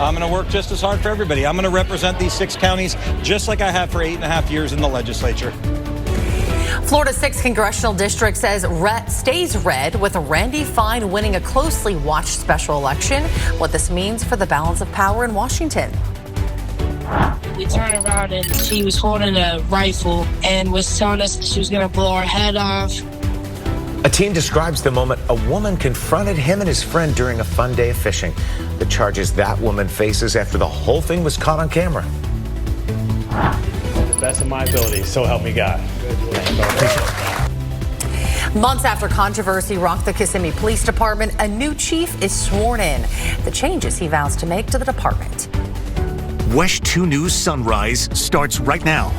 I'm going to work just as hard for everybody. I'm going to represent these 6 counties just like I have for 8.5 years in the legislature. Florida's 6th congressional district stays red with Randy Fine winning a closely watched special election. What this means for the balance of power in Washington. We turned around and she was holding a rifle and was telling us she was going to blow our head off. A teen describes the moment a woman confronted him and his friend during a fun day of fishing. The charges that woman faces after the whole thing was caught on camera. To the best of my ability, so help me God. Months after controversy rocked the Kissimmee Police Department, a new chief is sworn in. The changes he vows to make to the department. WESH 2 News Sunrise starts right now.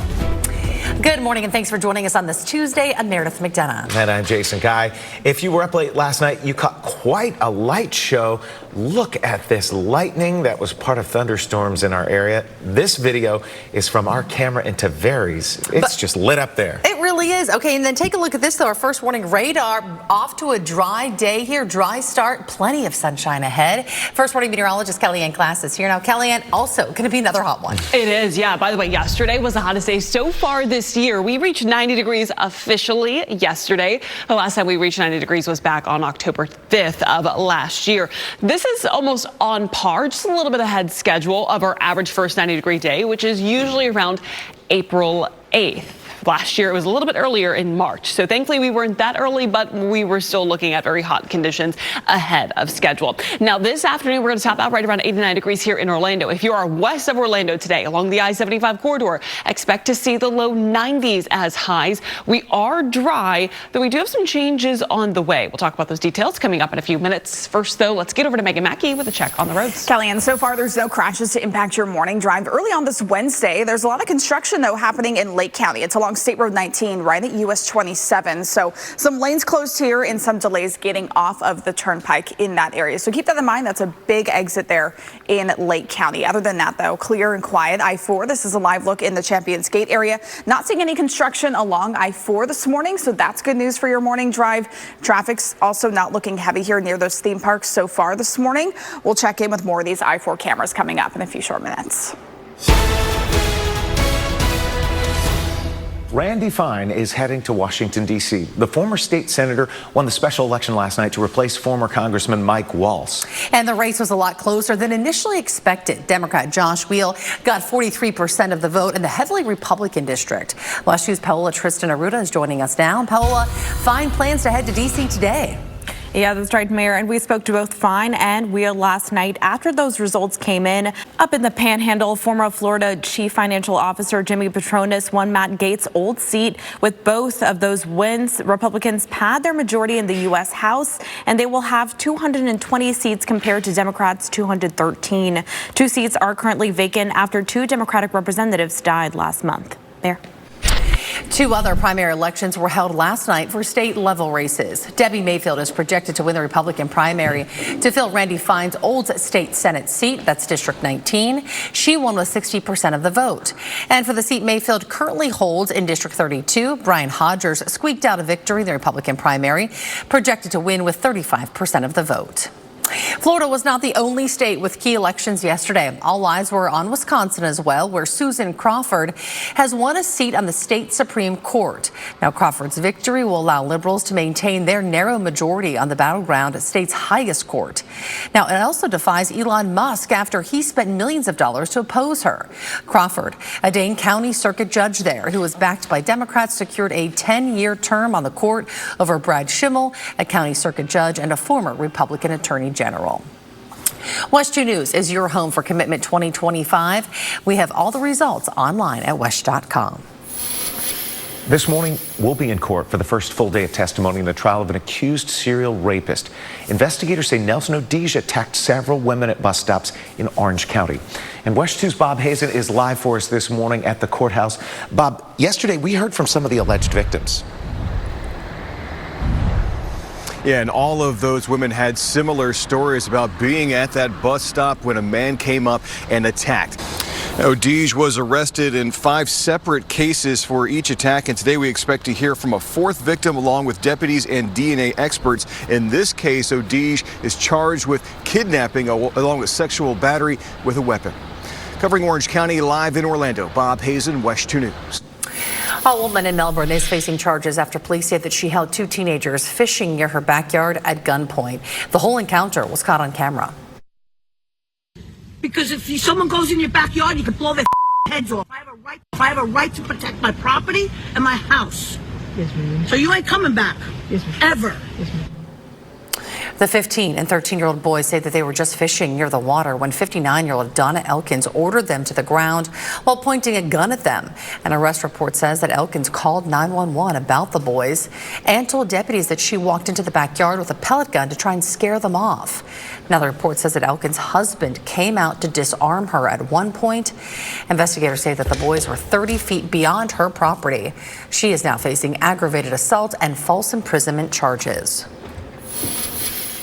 Good morning and thanks for joining us on this Tuesday. I'm Meredith McDonough. And I'm Jason Guy. If you were up late last night, you caught quite a light show. Look at this lightning that was part of thunderstorms in our area. This video is from our camera in Tavares. It's just lit up there. It really is. Okay, and then take a look at this, though. Our first warning radar off to a dry day here. Dry start, plenty of sunshine ahead. First warning meteorologist Kellyanne Glass is here now. Kellyanne, also going to be another hot one. It is, yeah. By the way, yesterday was the hottest day so far this year. We reached 90 degrees officially yesterday. The last time we reached 90 degrees was back on October 5th of last year. This is almost on par, just a little bit ahead schedule of our average first 90-degree day, which is usually around April 8th. Last year, it was a little bit earlier in March. So thankfully, we weren't that early, but we were still looking at very hot conditions ahead of schedule. Now, this afternoon, we're going to top out right around 89 degrees here in Orlando. If you are west of Orlando today along the I-75 corridor, expect to see the low 90s as highs. We are dry, though we do have some changes on the way. We'll talk about those details coming up in a few minutes. First, though, let's get over to Megan Mackey with a check on the roads. Kellyanne, so far there's no crashes to impact your morning drive. Early on this Wednesday, there's a lot of construction, though, happening in Lake County. It's along State Road 19 right at US 27. So some lanes closed here and some delays getting off of the turnpike in that area. So keep that in mind. That's a big exit there in Lake County. Other than that, though, clear and quiet. I-4, this is a live look in the Champions Gate area. Not seeing any construction along I-4 this morning, so that's good news for your morning drive. Traffic's also not looking heavy here near those theme parks so far this morning. We'll check in with more of these I-4 cameras coming up in a few short minutes. Randy Fine is heading to Washington, D.C. The former state senator won the special election last night to replace former Congressman Mike Waltz. And the race was a lot closer than initially expected. Democrat Josh Weil got 43% of the vote in the heavily Republican district. WESH 2's Paola Tristan Arruda is joining us now. Paola, Fine plans to head to D.C. today. Yeah, that's right, Mayor. And we spoke to both Fine and Weil last night after those results came in. Up in the Panhandle, former Florida Chief Financial Officer Jimmy Patronis won Matt Gaetz' old seat. With both of those wins, Republicans pad their majority in the U.S. House, and they will have 220 seats compared to Democrats' 213. 2 seats are currently vacant after 2 Democratic representatives died last month. There. 2 other primary elections were held last night for state-level races. Debbie Mayfield is projected to win the Republican primary to fill Randy Fine's old state Senate seat. That's District 19. She won with 60% of the vote. And for the seat Mayfield currently holds in District 32, Brian Hodgers squeaked out a victory in the Republican primary, projected to win with 35% of the vote. Florida was not the only state with key elections yesterday. All eyes were on Wisconsin as well, where Susan Crawford has won a seat on the state Supreme Court. Now, Crawford's victory will allow liberals to maintain their narrow majority on the battleground state's highest court. Now, it also defies Elon Musk after he spent millions of dollars to oppose her. Crawford, a Dane County Circuit judge there who was backed by Democrats, secured a 10-year term on the court over Brad Schimmel, a county circuit judge and a former Republican attorney general. WESH 2 News is your home for Commitment 2025. We have all the results online at WESH.com. This morning, we'll be in court for the first full day of testimony in the trial of an accused serial rapist. Investigators say Nelson Odija attacked several women at bus stops in Orange County. And WESH 2's Bob Hazen is live for us this morning at the courthouse. Bob, yesterday we heard from some of the alleged victims. Yeah, and all of those women had similar stories about being at that bus stop when a man came up and attacked. Montage was arrested in 5 separate cases for each attack, and today we expect to hear from a 4th victim along with deputies and DNA experts. In this case, Montage is charged with kidnapping along with sexual battery with a weapon. Covering Orange County, live in Orlando, Bob Hazen, WESH 2 News. A woman in Melbourne is facing charges after police say that she held 2 teenagers fishing near her backyard at gunpoint. The whole encounter was caught on camera. Because if someone goes in your backyard, you can blow their heads off. I have a right to protect my property and my house. Yes, ma'am. So you ain't coming back. Yes, ma'am. Ever. Yes, ma'am. The 15 and 13-year-old boys say that they were just fishing near the water when 59-year-old Donna Elkins ordered them to the ground while pointing a gun at them. An arrest report says that Elkins called 911 about the boys and told deputies that she walked into the backyard with a pellet gun to try and scare them off. Now, the report says that Elkins' husband came out to disarm her at one point. Investigators say that the boys were 30 feet beyond her property. She is now facing aggravated assault and false imprisonment charges.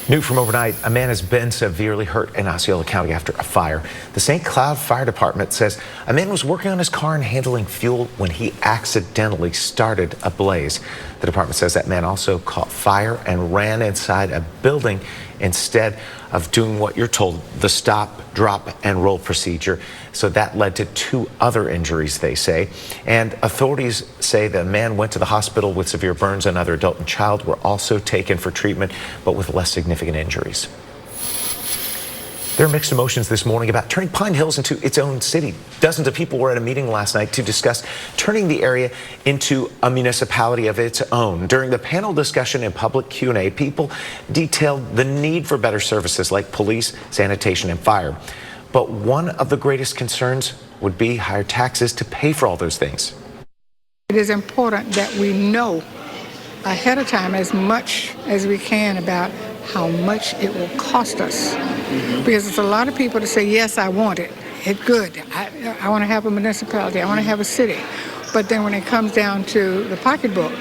New from overnight, a man has been severely hurt in Osceola County after a fire. The St. Cloud Fire Department says a man was working on his car and handling fuel when he accidentally started a blaze. The department says that man also caught fire and ran inside a building instead of doing what you're told, the stop, drop, and roll procedure. So that led to 2 other injuries, they say. And authorities say the man went to the hospital with severe burns. Another adult and child were also taken for treatment, but with less significant injuries. There are mixed emotions this morning about turning Pine Hills into its own city. Dozens of people were at a meeting last night to discuss turning the area into a municipality of its own. During the panel discussion and public Q&A, people detailed the need for better services like police, sanitation, and fire. But one of the greatest concerns would be higher taxes to pay for all those things. It is important that we know ahead of time as much as we can about how much it will cost us. Because there's a lot of people that say, yes, I want it. It's good. I want to have a municipality. I want to have a city. But then when it comes down to the pocketbook,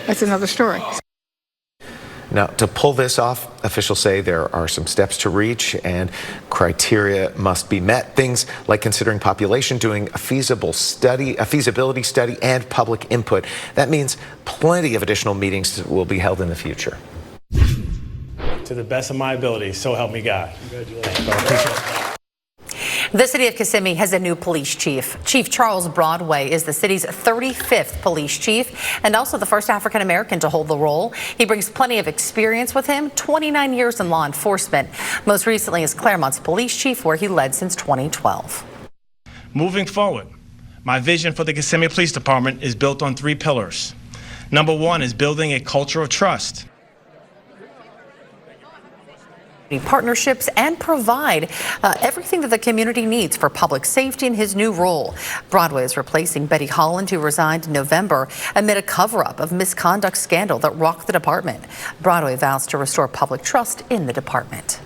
that's another story. Now, to pull this off, officials say there are some steps to reach and criteria must be met. Things like considering population, doing a feasibility study, and public input. That means plenty of additional meetings will be held in the future. To the best of my ability, so help me God. The city of Kissimmee has a new police chief. Chief Charles Broadway is the city's 35th police chief and also the first African American to hold the role. He brings plenty of experience with him, 29 years in law enforcement. Most recently as Claremont's police chief, where he led since 2012. Moving forward, my vision for the Kissimmee Police Department is built on 3 pillars. Number 1 is building a culture of trust. Partnerships and provide everything that the community needs for public safety in his new role. Broadway is replacing Betty Holland, who resigned in November amid a cover-up of misconduct scandal that rocked the department. Broadway vows to restore public trust in the department.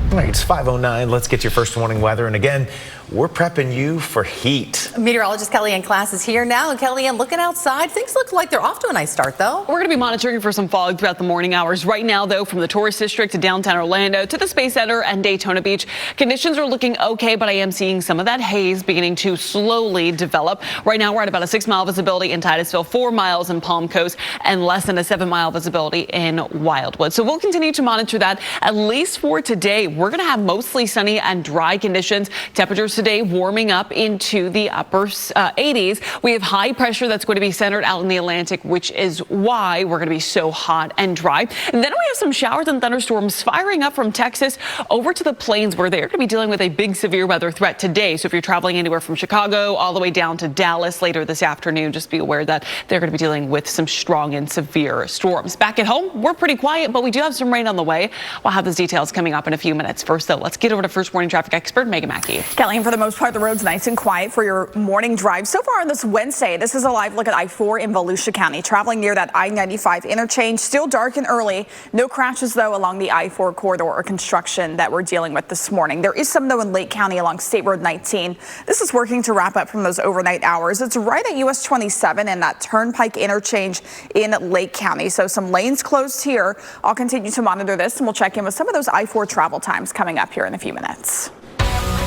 All right, it's 5:09. Let's get your first warning weather. And again, we're prepping you for heat. Meteorologist Kellyanne Class is here now. And Kellyanne, looking outside, things look like they're off to a nice start, though. We're going to be monitoring for some fog throughout the morning hours. Right now, though, from the tourist district to downtown Orlando to the Space Center and Daytona Beach, conditions are looking okay, but I am seeing some of that haze beginning to slowly develop. Right now, we're at about a 6-mile visibility in Titusville, 4 miles in Palm Coast, and less than a 7-mile visibility in Wildwood. So we'll continue to monitor that, at least for today. We're going to have mostly sunny and dry conditions. Temperatures today warming up into the upper 80s. We have high pressure that's going to be centered out in the Atlantic, which is why we're going to be so hot and dry. And then we have some showers and thunderstorms firing up from Texas over to the plains, where they're going to be dealing with a big severe weather threat today. So if you're traveling anywhere from Chicago all the way down to Dallas later this afternoon, just be aware that they're going to be dealing with some strong and severe storms. Back at home, we're pretty quiet, but we do have some rain on the way. We'll have those details coming up in a few minutes. First, though, let's get over to First Warning traffic expert Megan Mackey. Kellyanne, for the most part, the road's nice and quiet for your morning drive. So far on this Wednesday, this is a live look at I-4 in Volusia County. Traveling near that I-95 interchange, still dark and early. No crashes, though, along the I-4 corridor or construction that we're dealing with this morning. There is some, though, in Lake County along State Road 19. This is working to wrap up from those overnight hours. It's right at US 27 and that Turnpike interchange in Lake County. So some lanes closed here. I'll continue to monitor this, and we'll check in with some of those I-4 travel times coming up here in a few minutes.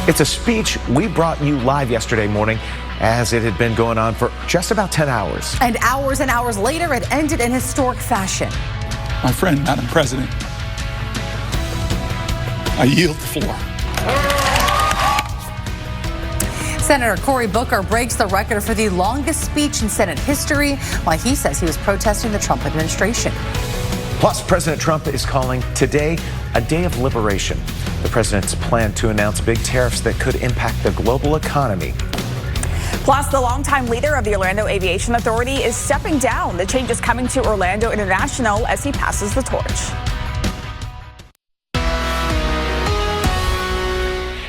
It's a speech we brought you live yesterday morning as it had been going on for just about 10 hours. And hours later, it ended in historic fashion. My friend, Madam President, I yield the floor. Senator Cory Booker breaks the record for the longest speech in Senate history, while he says he was protesting the Trump administration. Plus, President Trump is calling today a day of liberation. The president's plan to announce big tariffs that could impact the global economy. Plus, the longtime leader of the Orlando Aviation Authority is stepping down. The change is coming to Orlando International as he passes the torch.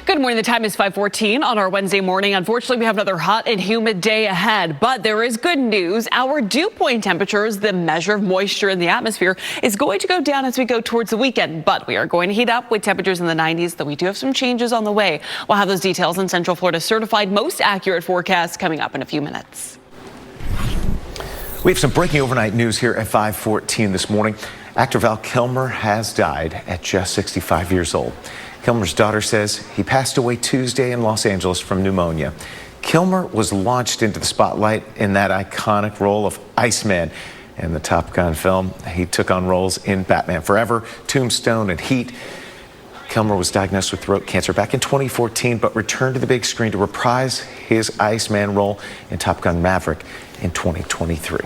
Good morning. The time is 5:14 on our Wednesday morning. Unfortunately, we have another hot and humid day ahead, but there is good news. Our dew point temperatures, the measure of moisture in the atmosphere, is going to go down as we go towards the weekend, but we are going to heat up with temperatures in the 90s, though we do have some changes on the way. We'll have those details in Central Florida's certified most accurate forecast coming up in a few minutes. We have some breaking overnight news here at 5:14 this morning. Actor Val Kilmer has died at just 65 years old. Kilmer's daughter says he passed away Tuesday in Los Angeles from pneumonia. Kilmer was launched into the spotlight in that iconic role of Iceman in the Top Gun film. He took on roles in Batman Forever, Tombstone, and Heat. Kilmer was diagnosed with throat cancer back in 2014, but returned to the big screen to reprise his Iceman role in Top Gun Maverick in 2023.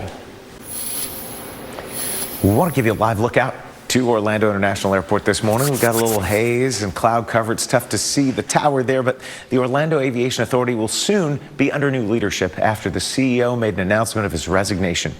We want to give you a live look out to Orlando International Airport this morning. We've got a little haze and cloud cover. It's tough to see the tower there, but the Orlando Aviation Authority will soon be under new leadership after the CEO made an announcement of his resignation.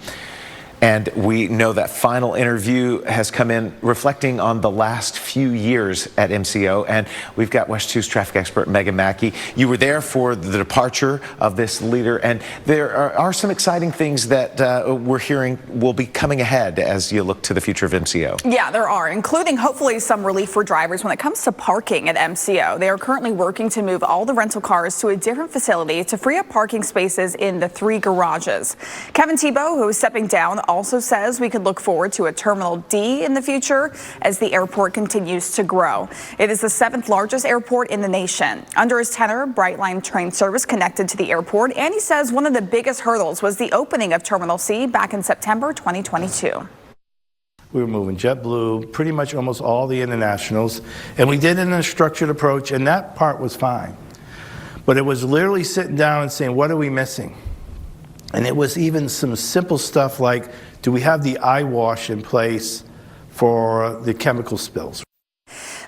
And we know that final interview has come in reflecting on the last few years at MCO. And we've got WESH 2's traffic expert, Megan Mackey. You were there for the departure of this leader. And there are some exciting things that we're hearing will be coming ahead as you look to the future of MCO. Yeah, there are, including hopefully some relief for drivers when it comes to parking at MCO. They are currently working to move all the rental cars to a different facility to free up parking spaces in the 3 garages. Kevin Tebow, who is stepping down, also says we could look forward to a Terminal D in the future as the airport continues to grow. It is the 7th largest airport in the nation. Under his tenure, Brightline train service connected to the airport, and he says one of the biggest hurdles was the opening of Terminal C back in September 2022. We were moving JetBlue, pretty much almost all the internationals, and we did it in a structured approach, and that part was fine. But it was literally sitting down and saying, what are we missing? And it was even some simple stuff like, do we have the eye wash in place for the chemical spills?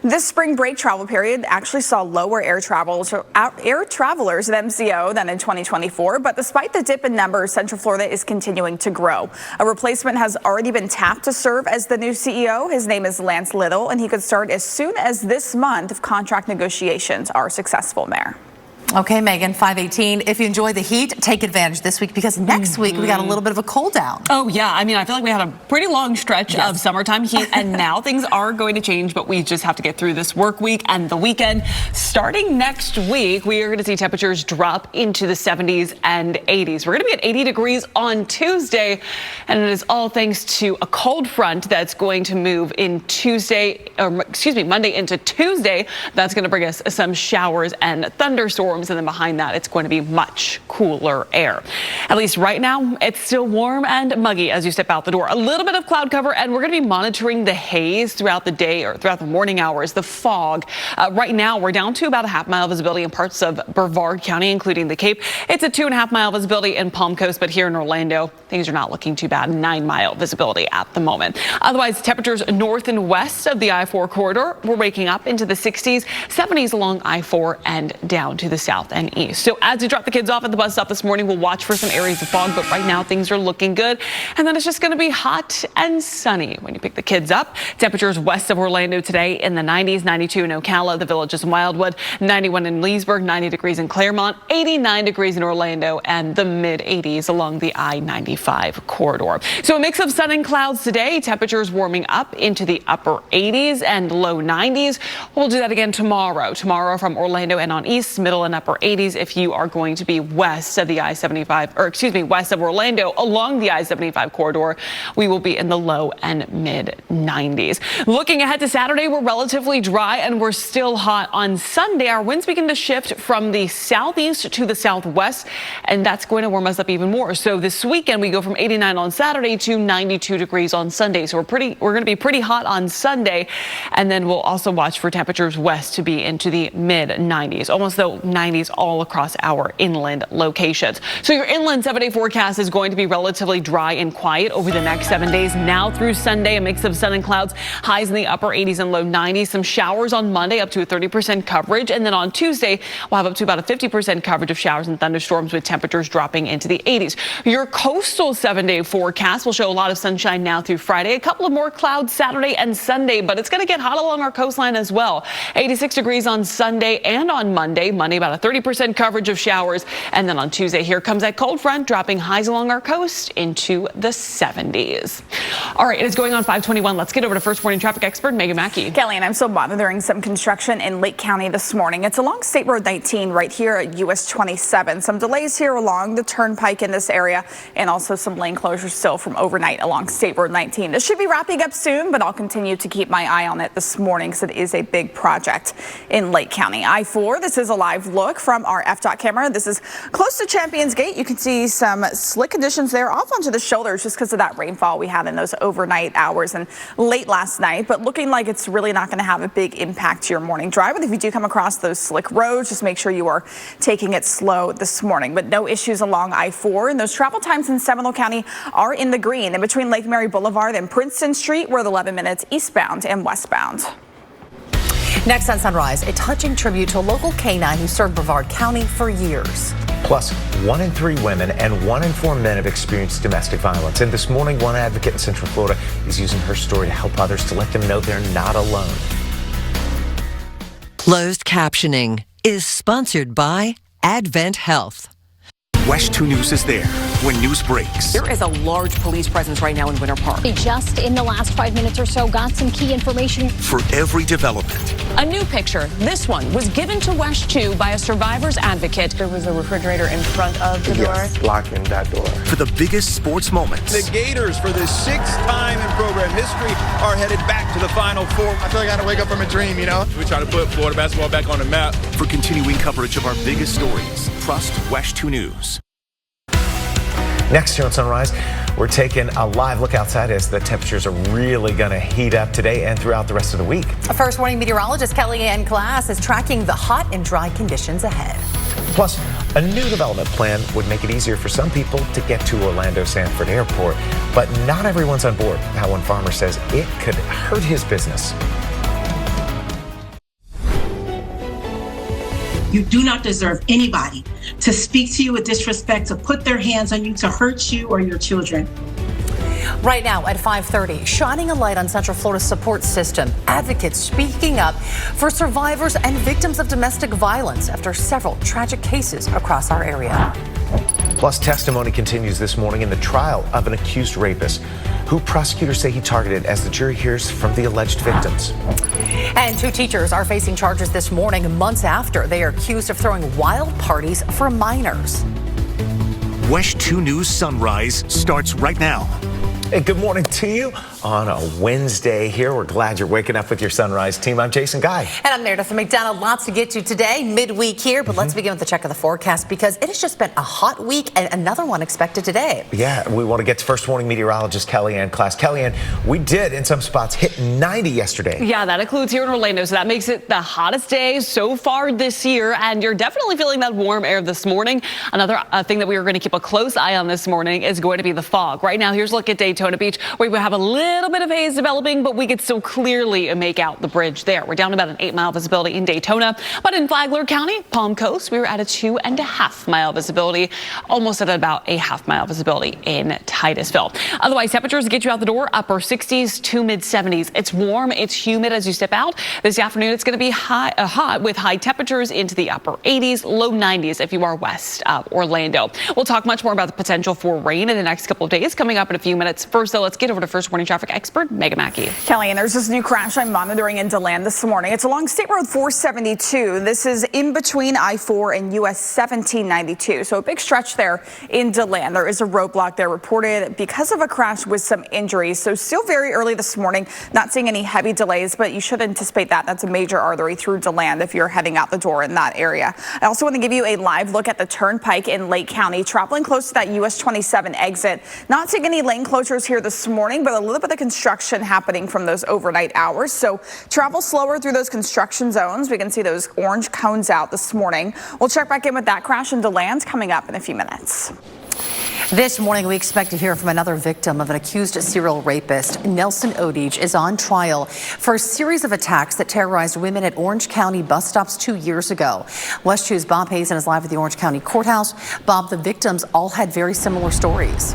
This spring break travel period actually saw lower air travelers at MCO than in 2024, but despite the dip in numbers, Central Florida is continuing to grow. A replacement has already been tapped to serve as the new CEO. His name is Lance Little, and he could start as soon as this month if contract negotiations are successful, Mayor. Okay, Megan, 5:18. If you enjoy the heat, take advantage this week because next week we got a little bit of a cool down. Oh, yeah. I mean, I feel like we had a pretty long stretch of summertime heat, and now things are going to change, but we just have to get through this work week and the weekend. Starting next week, we are going to see temperatures drop into the 70s and 80s. We're going to be at 80 degrees on Tuesday, and it is all thanks to a cold front that's going to move in Monday into Tuesday. That's going to bring us some showers and thunderstorms. And then behind that, it's going to be much cooler air. At least right now, it's still warm and muggy as you step out the door. A little bit of cloud cover, and we're going to be monitoring the haze throughout the day or throughout the morning hours, the fog. Right now, we're down to about a half-mile visibility in parts of Brevard County, including the Cape. It's a 2.5-mile visibility in Palm Coast, but here in Orlando, things are not looking too bad. 9-mile visibility at the moment. Otherwise, temperatures north and west of the I-4 corridor, we're waking up into the 60s, 70s along I-4 and down to the south and east. So as we drop the kids off at the bus stop this morning, we'll watch for some areas of fog, but right now things are looking good. And then it's just going to be hot and sunny when you pick the kids up. Temperatures west of Orlando today in the 90s, 92 in Ocala, the Villages in Wildwood, 91 in Leesburg, 90 degrees in Claremont, 89 degrees in Orlando, and the mid 80s along the I-95 corridor. So a mix of sun and clouds today. Temperatures warming up into the upper 80s and low 90s. We'll do that again tomorrow. Tomorrow from Orlando and on east, middle and upper upper 80s if you are going to be west of the I-75, or excuse me, west of Orlando along the I-75 corridor. We will be in the low and mid 90s. Looking ahead to Saturday, we're relatively dry and we're still hot on Sunday. Our winds begin to shift from the southeast to the southwest, and that's going to warm us up even more. So this weekend we go from 89 on Saturday to 92 degrees on Sunday. So we're going to be pretty hot on Sunday, and then we'll also watch for temperatures west to be into the mid 90s, almost the 90s all across our inland locations. So your inland 7-day forecast is going to be relatively dry and quiet over the next 7 days. Now through Sunday, a mix of sun and clouds, highs in the upper 80s and low 90s. Some showers on Monday, up to a 30% coverage, and then on Tuesday we'll have up to about a 50% coverage of showers and thunderstorms with temperatures dropping into the 80s. Your coastal 7-day forecast will show a lot of sunshine now through Friday. A couple of more clouds Saturday and Sunday, but it's going to get hot along our coastline as well. 86 degrees on Sunday and on Monday. Monday, about a 30% coverage of showers. And then on Tuesday, here comes that cold front, dropping highs along our coast into the 70s. All right, it is going on 521. Let's get over to First Morning traffic expert Megan Mackey. Kelly, and I'm still monitoring some construction in Lake County this morning. It's along State Road 19 right here at US 27. Some delays here along the turnpike in this area, and also some lane closures still from overnight along State Road 19. This should be wrapping up soon, but I'll continue to keep my eye on it this morning because it is a big project in Lake County. I-4, this is a live look from our FDOT camera. This is close to Champions Gate. You can see some slick conditions there off onto the shoulders just because of that rainfall we had in those overnight hours and late last night, but looking like it's really not going to have a big impact to your morning drive. But if you do come across those slick roads, just make sure you are taking it slow this morning. But no issues along I-4, and those travel times in Seminole County are in the green in between Lake Mary Boulevard and Princeton Street. We're 11 minutes eastbound and westbound. Next on Sunrise, a touching tribute to a local canine who served Brevard County for years. Plus, 1 in 3 women and 1 in 4 men have experienced domestic violence. And this morning, one advocate in Central Florida is using her story to help others, to let them know they're not alone. Closed captioning is sponsored by Advent Health. WESH 2 News is there when news breaks. There is a large police presence right now in Winter Park. They just in the last 5 minutes or so got some key information. For every development. A new picture. This one was given to WESH 2 by a survivor's advocate. There was a refrigerator in front of the door. Blocking that door. For the biggest sports moments. The Gators, for the 6th time in program history, are headed back to the Final Four. I feel like I had to wake up from a dream, you know? We try to put Florida basketball back on the map. For continuing coverage of our biggest stories, trust WESH 2 News. Next here on Sunrise, we're taking a live look outside as the temperatures are really going to heat up today and throughout the rest of the week. First Morning meteorologist Kellyanne Class is tracking the hot and dry conditions ahead. Plus, a new development plan would make it easier for some people to get to Orlando Sanford Airport, but not everyone's on board. How one farmer says it could hurt his business. You do not deserve anybody to speak to you with disrespect, to put their hands on you, to hurt you or your children. Right now at 5:30, shining a light on Central Florida's support system. Advocates speaking up for survivors and victims of domestic violence after several tragic cases across our area. Plus, testimony continues this morning in the trial of an accused rapist who prosecutors say he targeted as the jury hears from the alleged victims. And 2 teachers are facing charges this morning, months after they are accused of throwing wild parties for minors. WESH 2 News Sunrise starts right now. Hey, good morning to you on a Wednesday here. We're glad you're waking up with your Sunrise team. I'm Jason Guy. And I'm Meredith McDonald. Lots to get to today, midweek here. But let's begin with the check of the forecast because it has just been a hot week and another one expected today. Yeah, we want to get to First Morning meteorologist Kellyanne Class. Kellyanne, we did in some spots hit 90 yesterday. Yeah, that includes here in Orlando. So that makes it the hottest day so far this year. And you're definitely feeling that warm air this morning. Another thing that we are going to keep a close eye on this morning is going to be the fog. Right now, here's a look at Daytona Beach. We have a little bit of haze developing, but we could still clearly make out the bridge there. We're down about an 8-mile visibility in Daytona, but in Flagler County, Palm Coast, we were at a 2.5-mile visibility, almost at about a half-mile visibility in Titusville. Otherwise, temperatures get you out the door, upper 60s to mid 70s. It's warm, it's humid as you step out. This afternoon, it's going to be hot with high temperatures into the upper 80s, low 90s if you are west of Orlando. We'll talk much more about the potential for rain in the next couple of days coming up in a few minutes. First, though, let's get over to First Morning traffic. traffic expert Megan Mackey. Kelly, and there's this new crash I'm monitoring in DeLand this morning. It's along State Road 472. This is in between I-4 and US 1792. So a big stretch there in DeLand. There is a roadblock there reported because of a crash with some injuries. So still very early this morning, not seeing any heavy delays, but you should anticipate that. That's a major artery through DeLand if you're heading out the door in that area. I also want to give you a live look at the turnpike in Lake County, traveling close to that US 27 exit. Not seeing any lane closures here this morning, but a little bit of construction happening from those overnight hours. So travel slower through those construction zones. We can see those orange cones out this morning. We'll check back in with that crash in DeLand coming up in a few minutes. This morning, we expect to hear from another victim of an accused serial rapist. Nelson Odich is on trial for a series of attacks that terrorized women at Orange County bus stops 2 years ago. WESH 2's Bob Hazen is live at the Orange County Courthouse. Bob, the victims all had very similar stories.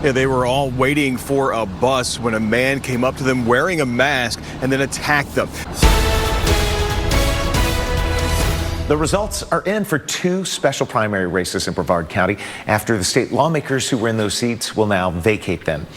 Yeah, they were all waiting for a bus when a man came up to them wearing a mask and then attacked them. The results are in for 2 special primary races in Brevard County after the state lawmakers who were in those seats will now vacate them.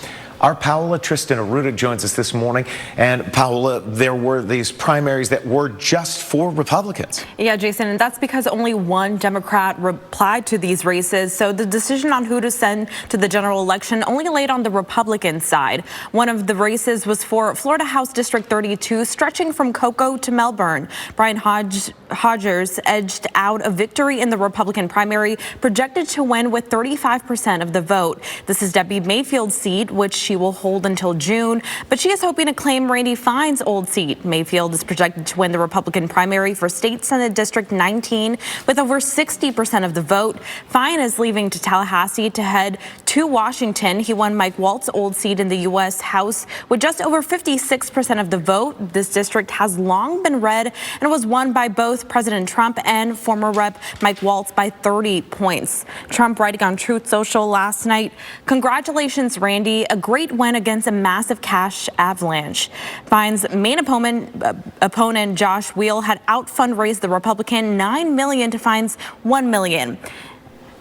Our Paola Tristan Arruda joins us this morning. And Paola, there were these primaries that were just for Republicans. Yeah, Jason, and that's because only one Democrat replied to these races. So the decision on who to send to the general election only laid on the Republican side. One of the races was for Florida House District 32, stretching from Cocoa to Melbourne. Brian Hodgers edged out a victory in the Republican primary, projected to win with 35% of the vote. This is Debbie Mayfield's seat, which she will hold until June, but she is hoping to claim Randy Fine's old seat. Mayfield is projected to win the Republican primary for State Senate District 19 with over 60% of the vote. Fine is leaving to Tallahassee to head to Washington. He won Mike Waltz's old seat in the U.S. House with just over 56% of the vote. This district has long been red and was won by both President Trump and former Rep. Mike Waltz by 30 points. Trump writing on Truth Social last night, "Congratulations, Randy. A great win against a massive cash avalanche." Fine's main opponent, Josh Wheel, had out-fundraised the Republican $9 million to Fine's $1 million.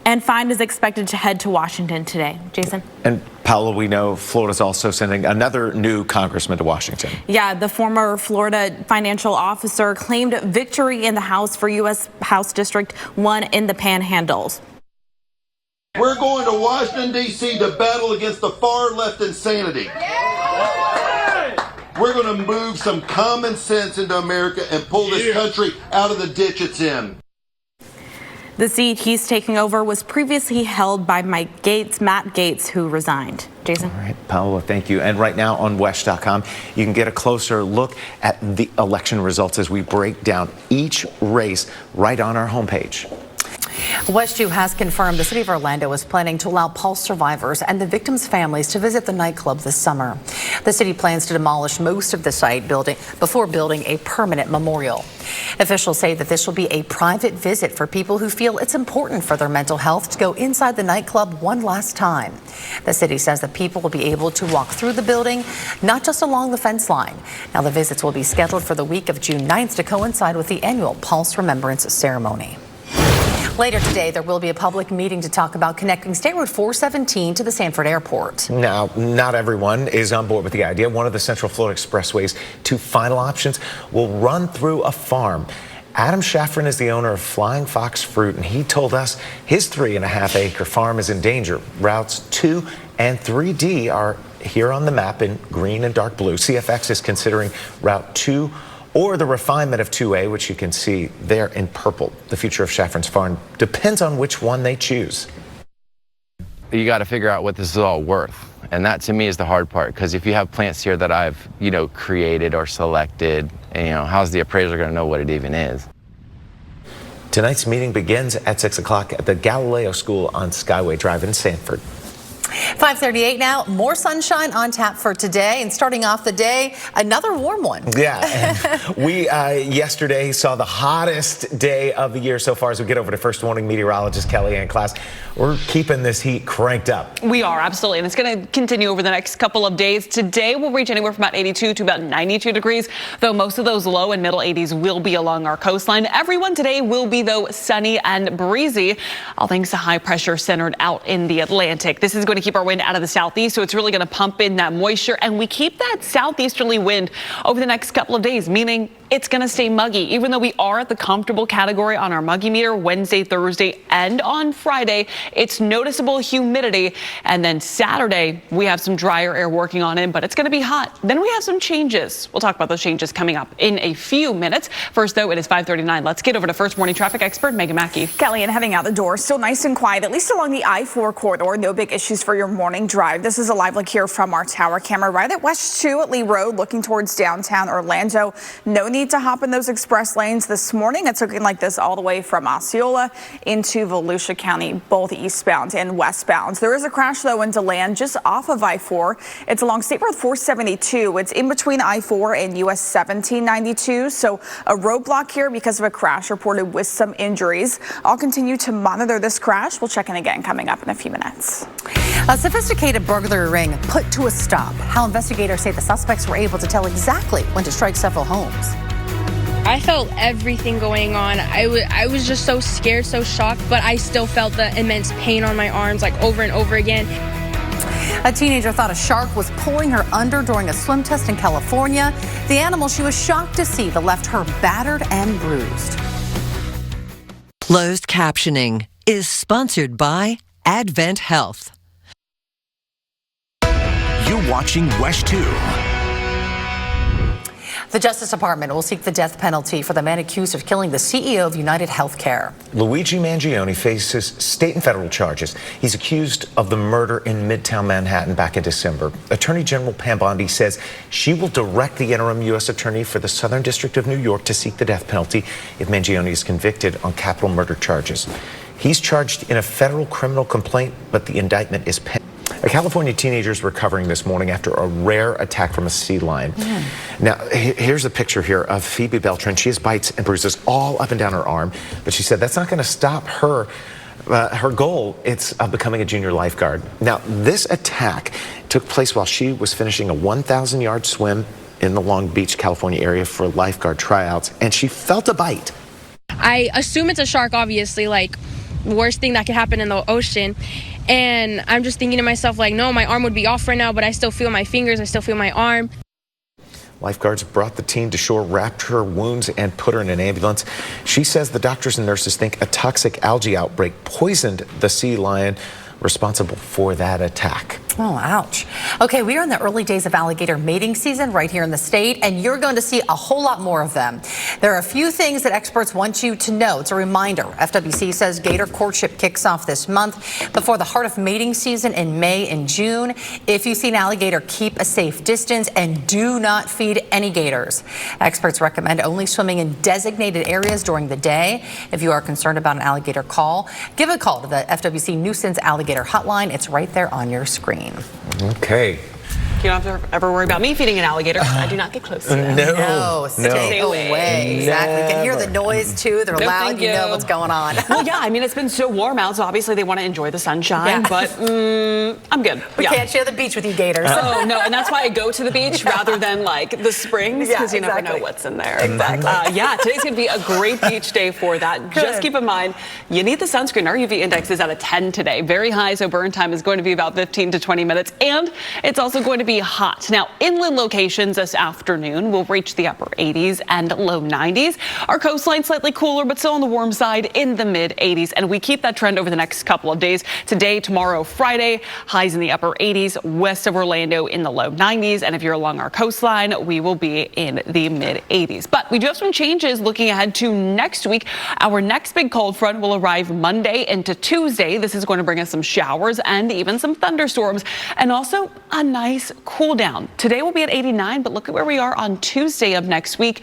And Fine is expected to head to Washington today. Jason? And Paola, we know Florida's also sending another new congressman to Washington. Yeah, the former Florida financial officer claimed victory in the House for U.S. House District 1 in the Panhandles. We're going to Washington, D.C. to battle against the far left insanity. We're going to move some common sense into America and pull this country out of the ditch it's in. The seat he's taking over was previously held by Matt Gaetz, who resigned. Jason? All right, Paola, thank you. And right now on WESH.com, you can get a closer look at the election results as we break down each race right on our homepage. WESH 2 has confirmed the city of Orlando is planning to allow Pulse survivors and the victims' families to visit the nightclub this summer. The city plans to demolish most of the site before building a permanent memorial. Officials say that this will be a private visit for people who feel it's important for their mental health to go inside the nightclub one last time. The city says that people will be able to walk through the building, not just along the fence line. Now, the visits will be scheduled for the week of June 9th to coincide with the annual Pulse Remembrance Ceremony. Later today, there will be a public meeting to talk about connecting State Road 417 to the Sanford Airport. Now, not everyone is on board with the idea. One of the Central Florida Expressway's 2 final options will run through a farm. Adam Shaffrin is the owner of Flying Fox Fruit, and he told us his 3.5-acre farm is in danger. Routes 2 and 3D are here on the map in green and dark blue. CFX is considering Route 2 or the refinement of 2A, which you can see there in purple. The future of Shaffrin's farm depends on which one they choose. You got to figure out what this is all worth. And that to me is the hard part, because if you have plants here that I've, created or selected, how's the appraiser going to know what it even is? Tonight's meeting begins at 6 o'clock at the Galileo School on Skyway Drive in Sanford. 5:38 now. More sunshine on tap for today, and starting off the day, another warm one. Yeah, and we yesterday saw the hottest day of the year so far. As we get over to First Warning meteorologist Kellyanne Klass, we're keeping this heat cranked up. We are, absolutely, and it's going to continue over the next couple of days. Today we'll reach anywhere from about 82 to about 92 degrees, though most of those low and middle 80s will be along our coastline. Everyone today will be, though, sunny and breezy, all thanks to high pressure centered out in the Atlantic. This is going to keep our our wind out of the southeast, so it's really going to pump in that moisture. And we keep that southeasterly wind over the next couple of days, meaning it's going to stay muggy, even though we are at the comfortable category on our muggy meter Wednesday, Thursday, and on Friday. It's noticeable humidity. And then Saturday, we have some drier air working on in, but it's going to be hot. Then we have some changes. We'll talk about those changes coming up in a few minutes. First, though, it is 5:39. Let's get over to First Morning Traffic expert Megan Mackey. Kelly, and heading out the door, still nice and quiet, at least along the I-4 corridor. No big issues for your morning drive. This is a live look here from our tower camera right at WESH 2 at Lee Road, looking towards downtown Orlando. No need to hop in those express lanes this morning. It's looking like this all the way from Osceola into Volusia County, both eastbound and westbound. There is a crash, though, in DeLand just off of I-4. It's along State Road 472. It's in between I-4 and US 1792. So a roadblock here because of a crash reported with some injuries. I'll continue to monitor this crash. We'll check in again coming up in a few minutes. A sophisticated burglary ring put to a stop. How investigators say the suspects were able to tell exactly when to strike several homes. I felt everything going on. I was just so scared, so shocked, but I still felt the immense pain on my arms like over and over again. A teenager thought a shark was pulling her under during a swim test in California. The animal she was shocked to see that left her battered and bruised. Closed captioning is sponsored by Advent Health. You're watching WESH 2. The Justice Department will seek the death penalty for the man accused of killing the CEO of United Healthcare. Luigi Mangione faces state and federal charges. He's accused of the murder in Midtown Manhattan back in December. Attorney General Pam Bondi says she will direct the interim U.S. Attorney for the Southern District of New York to seek the death penalty if Mangione is convicted on capital murder charges. He's charged in a federal criminal complaint, but the indictment is pending. A California teenager is recovering this morning after a rare attack from a sea lion. Now, here's a picture here of Phoebe Beltran. She has bites and bruises all up and down her arm, but she said that's not going to stop her goal. It's becoming a junior lifeguard. Now, this attack took place while she was finishing a 1,000-yard swim in the Long Beach, California area for lifeguard tryouts, and she felt a bite. I assume it's a shark, obviously, like worst thing that could happen in the ocean. And I'm just thinking to myself, like, no, my arm would be off right now, but I still feel my fingers, I still feel my arm. Lifeguards brought the teen to shore, wrapped her wounds, and put her in an ambulance. She says the doctors and nurses think a toxic algae outbreak poisoned the sea lion responsible for that attack. Oh, ouch. Okay, we are in the early days of alligator mating season right here in the state, and you're going to see a whole lot more of them. There are a few things that experts want you to know. It's a reminder. FWC says gator courtship kicks off this month before the heart of mating season in May and June. If you see an alligator, keep a safe distance and do not feed any gators. Experts recommend only swimming in designated areas during the day. If you are concerned about an alligator call, give a call to the FWC Nuisance Alligator Hotline. It's right there on your screen. Okay. You don't have to ever worry about me feeding an alligator. I do not get close to them. No, stay away. Exactly. You can hear the noise too. They're loud. You know what's going on. Well, yeah. I mean, it's been so warm out, so obviously they want to enjoy the sunshine. Yeah. But I'm good. We can't share the beach with you, gators. Oh no, and that's why I go to the beach rather than like the springs, because you never know what's in there. Exactly. Yeah, today's going to be a great beach day for that. Good. Just keep in mind, you need the sunscreen. Our UV index is at a 10 today. Very high, so burn time is going to be about 15 to 20 minutes, and it's also going to be hot. Now, inland locations this afternoon will reach the upper 80s and low 90s. Our coastline slightly cooler, but still on the warm side in the mid 80s. And we keep that trend over the next couple of days. Today, tomorrow, Friday, highs in the upper 80s, west of Orlando in the low 90s. And if you're along our coastline, we will be in the mid 80s. But we do have some changes looking ahead to next week. Our next big cold front will arrive Monday into Tuesday. This is going to bring us some showers and even some thunderstorms, and also a nice cool down. Today we'll be at 89, but look at where we are on Tuesday of next week.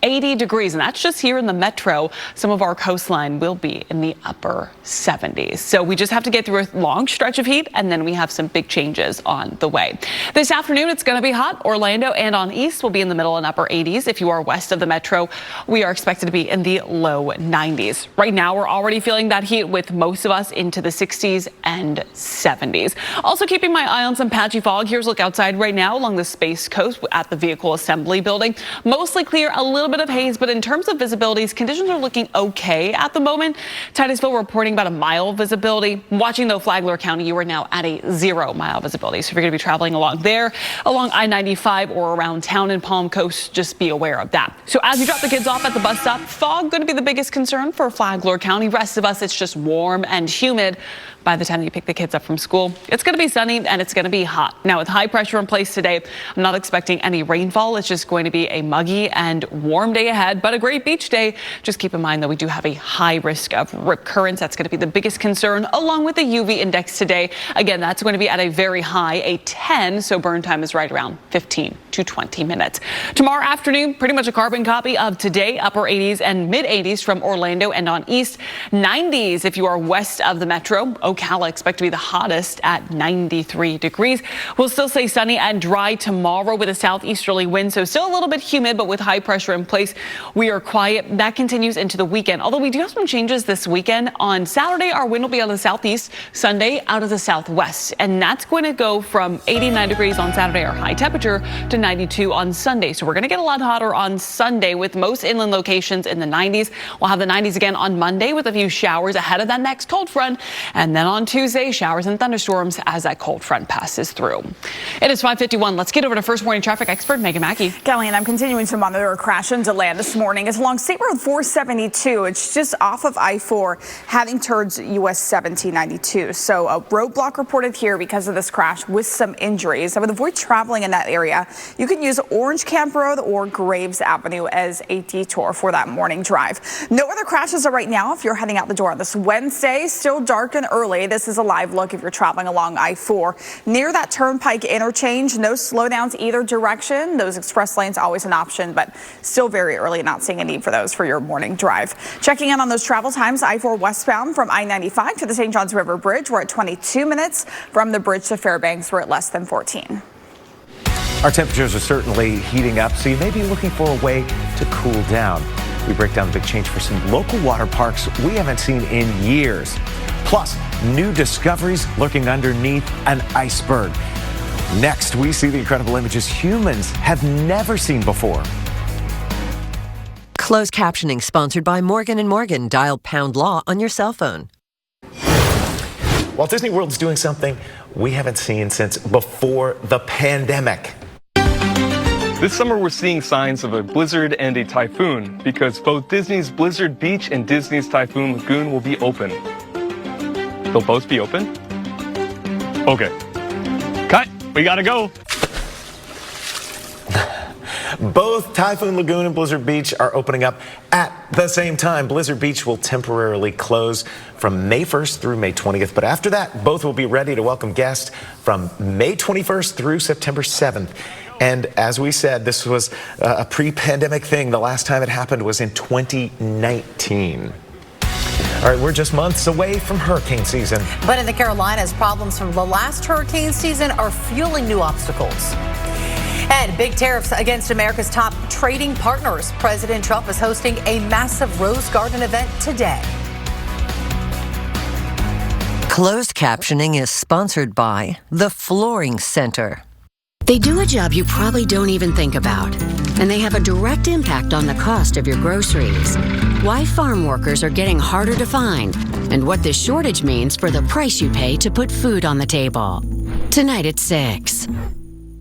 80 degrees, and that's just here in the metro. Some of our coastline will be in the upper 70s. So we just have to get through a long stretch of heat, and then we have some big changes on the way. This afternoon, it's going to be hot. Orlando and on east will be in the middle and upper 80s. If you are west of the metro, we are expected to be in the low 90s. Right now, we're already feeling that heat with most of us into the 60s and 70s. Also keeping my eye on some patchy fog. Here's a look outside right now along the Space Coast at the Vehicle Assembly Building. Mostly clear, a little little bit of haze, but in terms of visibilities, conditions are looking okay at the moment. Titusville reporting about a mile visibility. Watching though Flagler County, you are now at a 0 mile visibility. So if you're going to be traveling along there, along I-95 or around town in Palm Coast, just be aware of that. So as you drop the kids off at the bus stop, fog going to be the biggest concern for Flagler County. Rest of us, it's just warm and humid. By the time you pick the kids up from school, it's going to be sunny and it's going to be hot. Now with high pressure in place today, I'm not expecting any rainfall. It's just going to be a muggy and warm day ahead, but a great beach day. Just keep in mind that we do have a high risk of rip currents. That's going to be the biggest concern, along with the UV index today. Again, that's going to be at a very high, a 10. So burn time is right around 15 to 20 minutes. Tomorrow afternoon, pretty much a carbon copy of today. Upper 80s and mid 80s from Orlando and on east. 90s if you are west of the metro. Ocala expect to be the hottest at 93 degrees. We'll still stay sunny and dry tomorrow with a southeasterly wind, so still a little bit humid, but with high pressure in place, we are quiet. That continues into the weekend, although we do have some changes this weekend. On Saturday, our wind will be out of the southeast, Sunday out of the southwest, and that's going to go from 89 degrees on Saturday, our high temperature, to 92 on Sunday. So we're going to get a lot hotter on Sunday with most inland locations in the 90s. We'll have the 90s again on Monday with a few showers ahead of that next cold front, and then on Tuesday, showers and thunderstorms as that cold front passes through. It is 5:51. Let's get over to First Morning Traffic expert Megan Mackey. Kelly, and I'm continuing to monitor a crash and delay this morning. It's along State Road 472. It's just off of I-4 heading towards US 1792. So a roadblock reported here because of this crash with some injuries. I would avoid traveling in that area. You can use Orange Camp Road or Graves Avenue as a detour for that morning drive. No other crashes are right now if you're heading out the door on this Wednesday. Still dark and early. This is a live look if you're traveling along I-4. Near that Turnpike interchange, no slowdowns either direction. Those express lanes always an option, but still very early, not seeing a need for those for your morning drive. Checking in on those travel times, I-4 westbound from I-95 to the St. Johns River Bridge, we're at 22 minutes. From the bridge to Fairbanks, we're at less than 14. Our temperatures are certainly heating up, so you may be looking for a way to cool down. We break down the big change for some local water parks we haven't seen in years. Plus, new discoveries lurking underneath an iceberg. Next, we see the incredible images humans have never seen before. Closed captioning sponsored by Morgan & Morgan. Dial #law on your cell phone. Walt Disney World's doing something we haven't seen since before the pandemic. This summer, we're seeing signs of a blizzard and a typhoon because both Disney's Blizzard Beach and Disney's Typhoon Lagoon will be open. They'll both be open? Okay. Cut. We gotta go. Both Typhoon Lagoon and Blizzard Beach are opening up at the same time. Blizzard Beach will temporarily close from May 1st through May 20th, but after that, both will be ready to welcome guests from May 21st through September 7th. And as we said, this was a pre-pandemic thing. The last time it happened was in 2019. All right, we're just months away from hurricane season. But in the Carolinas, problems from the last hurricane season are fueling new obstacles. And big tariffs against America's top trading partners. President Trump is hosting a massive Rose Garden event today. Closed captioning is sponsored by the Flooring Center. They do a job you probably don't even think about, and they have a direct impact on the cost of your groceries. Why farm workers are getting harder to find, and what this shortage means for the price you pay to put food on the table. Tonight at 6.